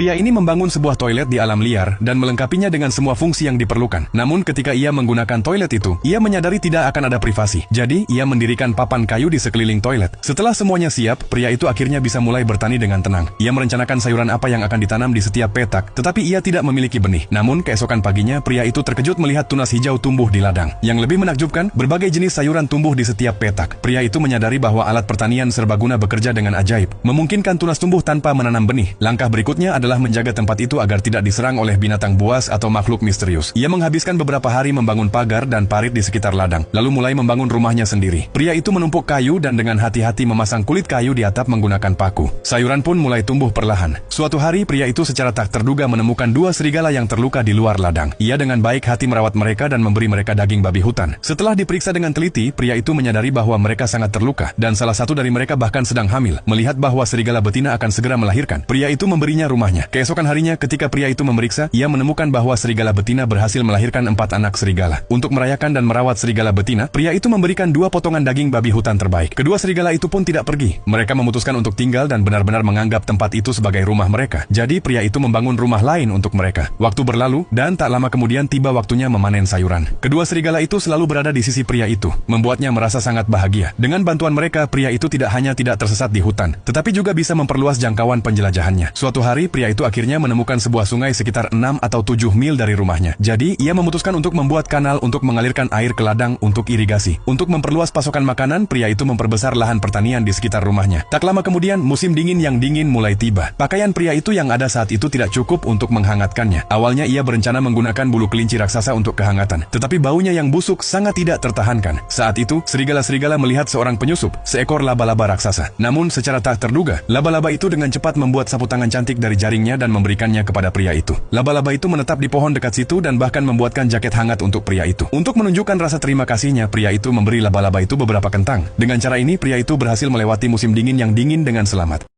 Pria ini membangun sebuah toilet di alam liar dan melengkapinya dengan semua fungsi yang diperlukan. Namun ketika ia menggunakan toilet itu, ia menyadari tidak akan ada privasi. Jadi, ia mendirikan papan kayu di sekeliling toilet. Setelah semuanya siap, pria itu akhirnya bisa mulai bertani dengan tenang. Ia merencanakan sayuran apa yang akan ditanam di setiap petak, tetapi ia tidak memiliki benih. Namun, keesokan paginya, pria itu terkejut melihat tunas hijau tumbuh di ladang. Yang lebih menakjubkan, berbagai jenis sayuran tumbuh di setiap petak. Pria itu menyadari bahwa alat pertanian serbaguna bekerja dengan ajaib, memungkinkan tunas tumbuh tanpa menanam benih. Langkah berikutnya adalah menjaga tempat itu agar tidak diserang oleh binatang buas atau makhluk misterius. Ia menghabiskan beberapa hari membangun pagar dan parit di sekitar ladang, lalu mulai membangun rumahnya sendiri. Pria itu menumpuk kayu dan dengan hati-hati memasang kulit kayu di atap menggunakan paku. Sayuran pun mulai tumbuh perlahan. Suatu hari pria itu secara tak terduga menemukan dua serigala yang terluka di luar ladang. Ia dengan baik hati merawat mereka dan memberi mereka daging babi hutan. Setelah diperiksa dengan teliti, pria itu menyadari bahwa mereka sangat terluka dan salah satu dari mereka bahkan sedang hamil. Melihat bahwa serigala betina akan segera melahirkan, pria itu memberinya rumahnya. Keesokan harinya ketika pria itu memeriksa, ia menemukan bahwa serigala betina berhasil melahirkan 4 anak serigala. Untuk merayakan dan merawat serigala betina, pria itu memberikan 2 potongan daging babi hutan terbaik. Kedua serigala itu pun tidak pergi. Mereka memutuskan untuk tinggal dan benar-benar menganggap tempat itu sebagai rumah mereka. Jadi pria itu membangun rumah lain untuk mereka. Waktu berlalu, dan tak lama kemudian tiba waktunya memanen sayuran. Kedua serigala itu selalu berada di sisi pria itu, membuatnya merasa sangat bahagia. Dengan bantuan mereka, pria itu tidak hanya tidak tersesat di hutan, tetapi juga bisa memperluas jangkauan penjelajahannya. Suatu hari, pria itu akhirnya menemukan sebuah sungai sekitar 6 atau 7 mil dari rumahnya. Jadi, ia memutuskan untuk membuat kanal untuk mengalirkan air ke ladang untuk irigasi. Untuk memperluas pasokan makanan, pria itu memperbesar lahan pertanian di sekitar rumahnya. Tak lama kemudian, musim dingin yang dingin mulai tiba. Pakaian pria itu yang ada saat itu tidak cukup untuk menghangatkannya. Awalnya ia berencana menggunakan bulu kelinci raksasa untuk kehangatan, tetapi baunya yang busuk sangat tidak tertahankan. Saat itu, serigala-serigala melihat seorang penyusup, seekor laba-laba raksasa. Namun, secara tak terduga, laba-laba itu dengan cepat membuat sapu tangan cantik dari jaringnya dan memberikannya kepada pria itu. Laba-laba itu menetap di pohon dekat situ dan bahkan membuatkan jaket hangat untuk pria itu. Untuk menunjukkan rasa terima kasihnya, pria itu memberi laba-laba itu beberapa kentang. Dengan cara ini, pria itu berhasil melewati musim dingin yang dingin dengan selamat.